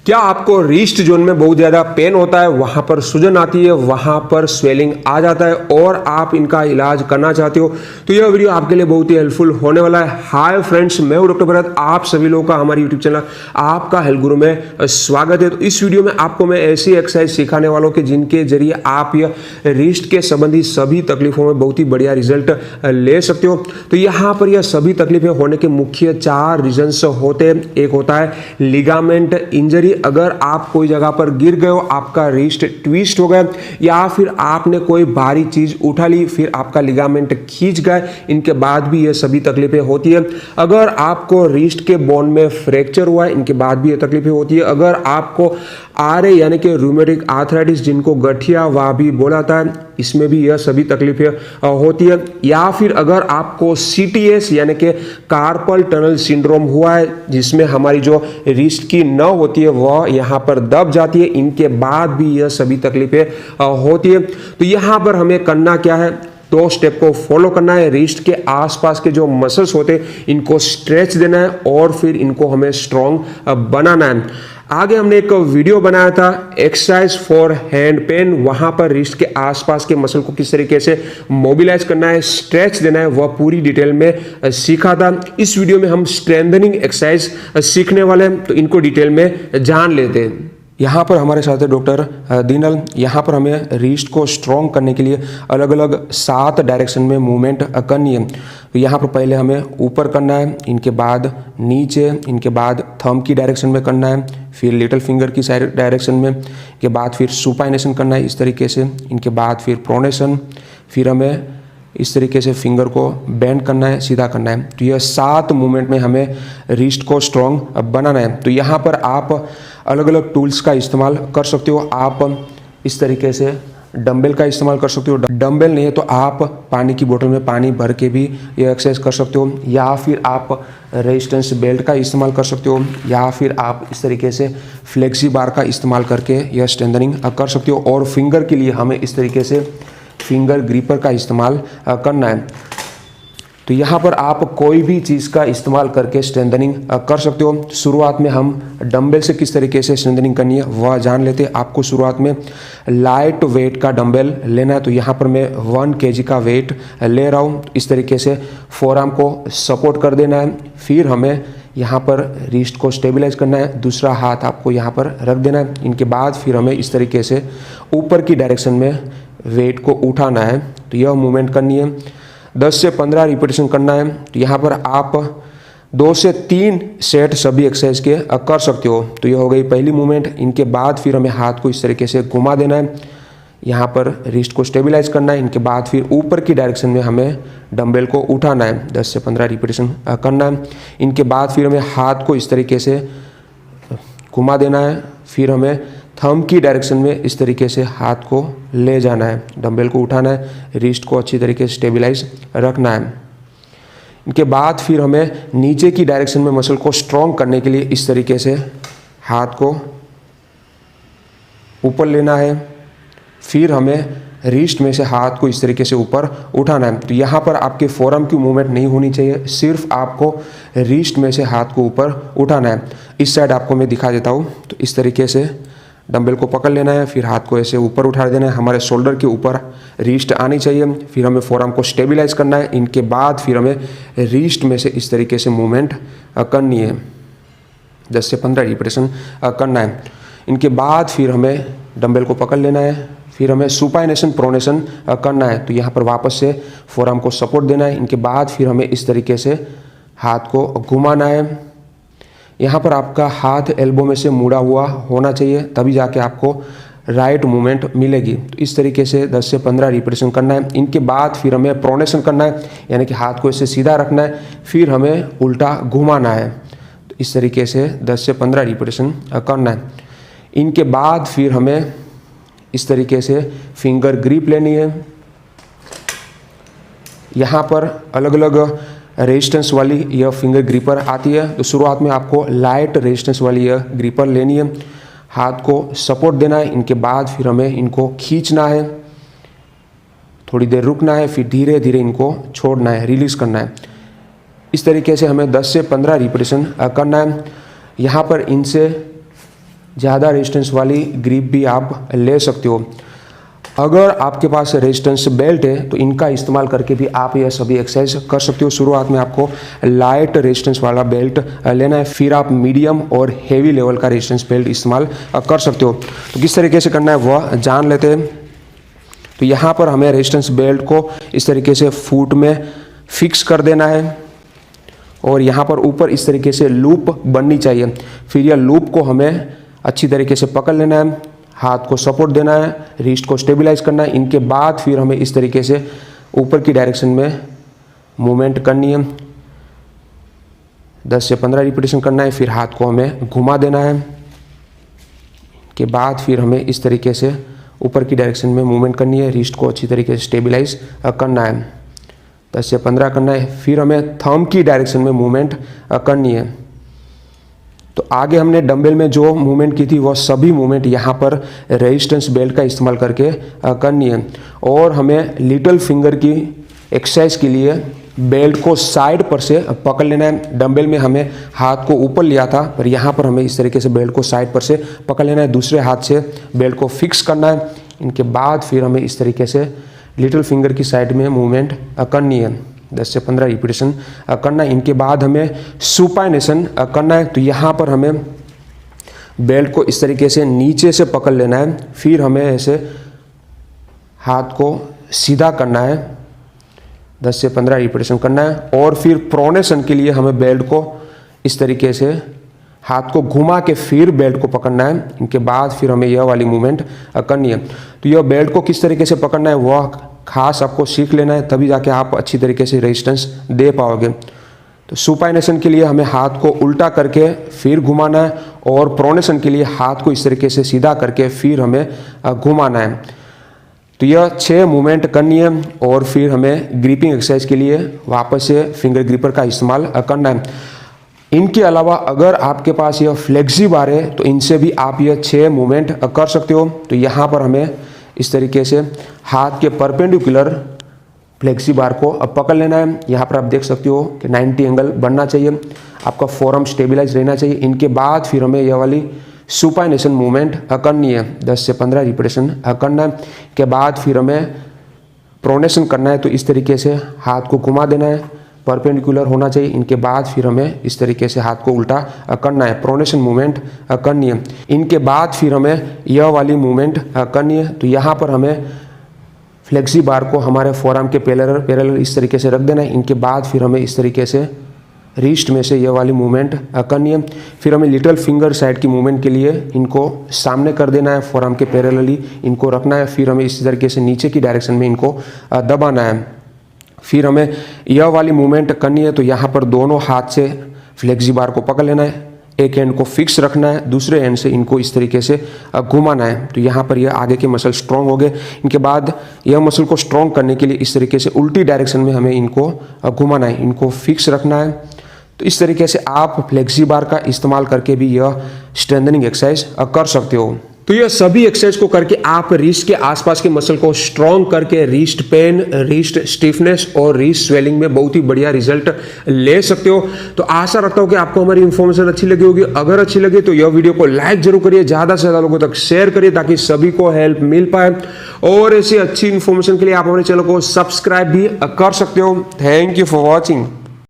क्या आपको wrist zone में बहुत ज़्यादा पेन होता है, वहाँ पर सूजन आती है, वहाँ पर स्वेलिंग आ जाता है और आप इनका इलाज करना चाहते हो, तो यह वीडियो आपके लिए बहुत ही हेल्पफुल होने वाला है। हाय फ्रेंड्स, मैं हूं डॉक्टर भरत, आप सभी लोगों का हमारे यूट्यूब चैनल आपका हेल्थ गुरु में स्वागत है। तो इस वीडियो में आपको मैं ऐसी एक्सरसाइज सिखाने वाला हूं कि जिनके जरिए आप यह रिस्ट के संबंधी सभी तकलीफों में बहुत ही बढ़िया रिजल्ट ले सकते हो। तो यहाँ पर यह सभी तकलीफें होने के मुख्य 4 रीजन्स होते हैं। एक होता है लिगामेंट इंजरी, अगर आप कोई जगह पर गिर गए हो, आपका रिस्ट ट्विस्ट हो गया या फिर आपने कोई भारी चीज उठा ली फिर आपका लिगामेंट खींच गया, इनके बाद भी ये सभी तकलीफें होती है। अगर आपको रिस्ट के बोन में फ्रैक्चर हुआ है, इनके बाद भी ये तकलीफें होती है। अगर आपको आरए यानी कि रूमेटिक आर्थराइटिस, जिनको गठिया वह भी बोला जाता है, इसमें भी यह सभी तकलीफें होती है। या फिर अगर आपको सीटीएस यानी कि कार्पल टनल सिंड्रोम हुआ है, जिसमें हमारी जो रिस्ट की नर्व होती है वह यहाँ पर दब जाती है, इनके बाद भी यह सभी तकलीफें होती है। तो यहाँ पर हमें करना क्या है, 2 स्टेप को फॉलो करना है। रिस्ट के आसपास के जो मसल्स होते हैं इनको स्ट्रेच देना है और फिर इनको हमें स्ट्रॉन्ग बनाना है। आगे हमने एक वीडियो बनाया था एक्सरसाइज फॉर हैंड पेन, वहां पर रिस्ट के आसपास के मसल को किस तरीके से मोबिलाइज करना है, स्ट्रेच देना है, वह पूरी डिटेल में सीखा था। इस वीडियो में हम स्ट्रेंथनिंग एक्सरसाइज सीखने वाले हैं, तो इनको डिटेल में जान लेते हैं। यहाँ पर हमारे साथ है डॉक्टर दीनल। यहाँ पर हमें रिस्ट को स्ट्रॉन्ग करने के लिए अलग अलग 7 डायरेक्शन में मूवमेंट करनी है। तो यहाँ पर पहले हमें ऊपर करना है, इनके बाद नीचे, इनके बाद थंब की डायरेक्शन में करना है, फिर लिटिल फिंगर की साइड डायरेक्शन में, के बाद फिर सुपाइनेशन करना है इस तरीके से, इनके बाद फिर प्रोनेशन, फिर हमें इस तरीके से फिंगर को बेंड करना है, सीधा करना है। तो यह 7 मूवमेंट में हमें रिस्ट को स्ट्रॉन्ग बनाना है। तो यहाँ पर आप अलग अलग टूल्स का इस्तेमाल कर सकते हो। आप इस तरीके से डंबल का इस्तेमाल कर सकते हो, डंबल नहीं है तो आप पानी की बोतल में पानी भर के भी ये एक्सरसाइज कर सकते हो, या फिर आप रेजिस्टेंस बेल्ट का इस्तेमाल कर सकते हो, या फिर आप इस तरीके से फ्लेक्सी बार का इस्तेमाल करके यह स्ट्रेंथनिंग कर सकते हो। और फिंगर के लिए हमें इस तरीके से फिंगर ग्रिपर का इस्तेमाल करना है। तो यहाँ पर आप कोई भी चीज़ का इस्तेमाल करके स्ट्रेंथनिंग कर सकते हो। शुरुआत में हम डंबल से किस तरीके से स्ट्रेंथनिंग करनी है वह जान लेते हैं। आपको शुरुआत में लाइट वेट का डंबल लेना है। तो यहाँ पर मैं 1 kg का वेट ले रहा हूँ। इस तरीके से फोरआर्म को सपोर्ट कर देना है। फिर हमें यहाँ पर रिस्ट को स्टेबलाइज करना है, दूसरा हाथ आपको यहाँ पर रख देना है। इनके बाद फिर हमें इस तरीके से ऊपर की डायरेक्शन में वेट को उठाना है। तो यह मूवमेंट करनी है, 10 से 15 रिपीटेशन करना है। तो यहाँ पर आप 2 से 3 सेट सभी एक्सरसाइज के कर सकते हो। तो यह हो गई पहली मूवमेंट। इनके बाद फिर हमें हाथ को इस तरीके से घुमा देना है, यहाँ पर रिस्ट को स्टेबलाइज करना है। इनके बाद फिर ऊपर की डायरेक्शन में हमें डंबल को उठाना है, 10 से 15 रिपीटेशन करना है। इनके बाद फिर हमें हाथ को इस तरीके से घुमा देना है, फिर हमें थंब की डायरेक्शन में इस तरीके से हाथ को ले जाना है, डंबल को उठाना है, रिस्ट को अच्छी तरीके से स्टेबलाइज रखना है। इनके बाद फिर हमें नीचे की डायरेक्शन में मसल को स्ट्रॉन्ग करने के लिए इस तरीके से हाथ को ऊपर लेना है, फिर हमें रिस्ट में से हाथ को इस तरीके से ऊपर उठाना है। तो यहाँ पर आपके फोरआर्म की मूवमेंट नहीं होनी चाहिए, सिर्फ आपको रिस्ट में से हाथ को ऊपर उठाना है। इस साइड आपको मैं दिखा देता हूँ। तो इस तरीके से डंबल को पकड़ लेना है, फिर हाथ को ऐसे ऊपर उठा देना है, हमारे शोल्डर के ऊपर रिस्ट आनी चाहिए। फिर हमें फोरआर्म को स्टेबलाइज करना है। इनके बाद फिर हमें रिस्ट में से इस तरीके से मूवमेंट करनी है, 10 से 15 रिपीटेशन करना है। इनके बाद फिर हमें डंबल को पकड़ लेना है, फिर हमें सुपाइनेशन प्रोनेशन करना है। तो यहाँ पर वापस से फोरआर्म को सपोर्ट देना है। इनके बाद फिर हमें इस तरीके से हाथ को घुमाना है। यहाँ पर आपका हाथ एल्बो में से मुड़ा हुआ होना चाहिए, तभी जाके आपको राइट मूवमेंट मिलेगी। तो इस तरीके से 10 से 15 रिपीटेशन करना है। इनके बाद फिर हमें प्रोनेशन करना है, यानी कि हाथ को ऐसे सीधा रखना है, फिर हमें उल्टा घुमाना है। तो इस तरीके से 10 से 15 रिपीटेशन करना है। इनके बाद फिर हमें इस तरीके से फिंगर ग्रिप लेनी है। यहाँ पर अलग अलग रेजिस्टेंस वाली यह फिंगर ग्रिपर आती है। तो शुरुआत में आपको लाइट रेजिस्टेंस वाली यह ग्रिपर लेनी है, हाथ को सपोर्ट देना है। इनके बाद फिर हमें इनको खींचना है, थोड़ी देर रुकना है, फिर धीरे धीरे इनको छोड़ना है, रिलीज करना है। इस तरीके से हमें 10 से 15 रिपीटेशन करना है। यहाँ पर इनसे ज़्यादा रेजिस्टेंस वाली ग्रिप भी आप ले सकते हो। अगर आपके पास रेजिस्टेंस बेल्ट है तो इनका इस्तेमाल करके भी आप यह सभी एक्सरसाइज कर सकते हो। शुरुआत में आपको लाइट रेजिस्टेंस वाला बेल्ट लेना है, फिर आप मीडियम और हेवी लेवल का रेजिस्टेंस बेल्ट इस्तेमाल कर सकते हो। तो किस तरीके से करना है वह जान लेते हैं। तो यहाँ पर हमें रेजिस्टेंस बेल्ट को इस तरीके से फुट में फिक्स कर देना है और यहाँ पर ऊपर इस तरीके से लूप बननी चाहिए। फिर यह लूप को हमें अच्छी तरीके से पकड़ लेना है, हाथ को सपोर्ट देना है, रिस्ट को स्टेबलाइज करना है। इनके बाद फिर हमें इस तरीके से ऊपर की डायरेक्शन में मूवमेंट करनी है, 10 से 15 रिपीटेशन करना है। फिर हाथ को हमें घुमा देना है, के बाद फिर हमें इस तरीके से ऊपर की डायरेक्शन में मूवमेंट करनी है, रिस्ट को अच्छी तरीके से स्टेबलाइज करना है, 10 से 15 करना है। फिर हमें थंब की डायरेक्शन में मूवमेंट करनी है। तो आगे हमने डंबल में जो मूवमेंट की थी वह सभी मूवमेंट यहाँ पर रेजिस्टेंस बेल्ट का इस्तेमाल करके करनी है। और हमें लिटिल फिंगर की एक्सरसाइज के लिए बेल्ट को साइड पर से पकड़ लेना है। डंबल में हमें हाथ को ऊपर लिया था, पर यहाँ पर हमें इस तरीके से बेल्ट को साइड पर से पकड़ लेना है, दूसरे हाथ से बेल्ट को फिक्स करना है। इनके बाद फिर हमें इस तरीके से लिटिल फिंगर की साइड में मूवमेंट करनी है, 10 से 15 रिपीटेशन करना है। इनके बाद हमें सुपाइनेशन करना है। तो यहाँ पर हमें बेल्ट को इस तरीके से नीचे से पकड़ लेना है, फिर हमें ऐसे हाथ को सीधा करना है, 10 से 15 रिपीटेशन करना है। और फिर प्रोनेशन के लिए हमें बेल्ट को इस तरीके से हाथ को घुमा के फिर बेल्ट को पकड़ना है। इनके बाद फिर हमें यह वाली मूवमेंट करनी है। तो यह बेल्ट को किस तरीके से पकड़ना है वह खास आपको सीख लेना है, तभी जाके आप अच्छी तरीके से रेजिस्टेंस दे पाओगे। तो सुपाइनेशन के लिए हमें हाथ को उल्टा करके फिर घुमाना है और प्रोनेशन के लिए हाथ को इस तरीके से सीधा करके फिर हमें घुमाना है। तो यह 6 मूवमेंट करनी है। और फिर हमें ग्रिपिंग एक्सरसाइज के लिए वापस से फिंगर ग्रिपर का इस्तेमाल करना है। इनके अलावा अगर आपके पास यह फ्लेक्सी बार है तो इनसे भी आप यह 6 मूवमेंट कर सकते हो। तो यहाँ पर हमें इस तरीके से हाथ के परपेंडिकुलर फ्लेक्सी बार को अब पकड़ लेना है। यहाँ पर आप देख सकते हो कि 90 एंगल बनना चाहिए, आपका फोरम स्टेबलाइज रहना चाहिए। इनके बाद फिर हमें यह वाली सुपाइनेशन मूवमेंट करनी है, 10 से 15 रिपीटेशन करना है। के बाद फिर हमें प्रोनेशन करना है। तो इस तरीके से हाथ को घुमा देना है, परपेंडिकुलर होना चाहिए। इनके बाद फिर हमें इस तरीके से हाथ को उल्टा करना है, प्रोनेशन मूवमेंट करनी है। इनके बाद फिर हमें यह वाली मूवमेंट करनी है। तो यहाँ पर हमें फ्लेक्सी बार को हमारे फोरआर्म के पैरेलल इस तरीके से रख देना है। इनके बाद फिर हमें इस तरीके से रिस्ट में से यह वाली मूवमेंट करनी है। फिर हमें लिटिल फिंगर साइड की मूवमेंट के लिए इनको सामने कर देना है, फोरआर्म के पैरेलली इनको रखना है। फिर हमें इस तरीके से नीचे की डायरेक्शन में इनको दबाना है। फिर हमें यह वाली मूवमेंट करनी है। तो यहाँ पर दोनों हाथ से फ्लेक्सी बार को पकड़ लेना है, एक एंड को फिक्स रखना है, दूसरे एंड से इनको इस तरीके से घुमाना है। तो यहाँ पर यह आगे के मसल स्ट्रॉन्ग हो गए। इनके बाद यह मसल को स्ट्रॉन्ग करने के लिए इस तरीके से उल्टी डायरेक्शन में हमें इनको घुमाना है, इनको फिक्स रखना है। तो इस तरीके से आप फ्लेक्सी बार का इस्तेमाल करके भी यह स्ट्रेंथनिंग एक्सरसाइज कर सकते हो। तो यह सभी एक्सरसाइज को करके आप रिस्ट के आसपास के मसल को स्ट्रॉन्ग करके रिस्ट पेन, रिस्ट स्टिफनेस और रिस्ट स्वेलिंग में बहुत ही बढ़िया रिजल्ट ले सकते हो। तो आशा रखता हूं कि आपको हमारी इंफॉर्मेशन अच्छी लगी होगी। अगर अच्छी लगी तो यह वीडियो को लाइक जरूर करिए, ज्यादा से ज्यादा लोगों तक शेयर करिए ताकि सभी को हेल्प मिल पाए। और ऐसी अच्छी इंफॉर्मेशन के लिए आप हमारे चैनल को सब्सक्राइब भी कर सकते हो। Thank you for watching.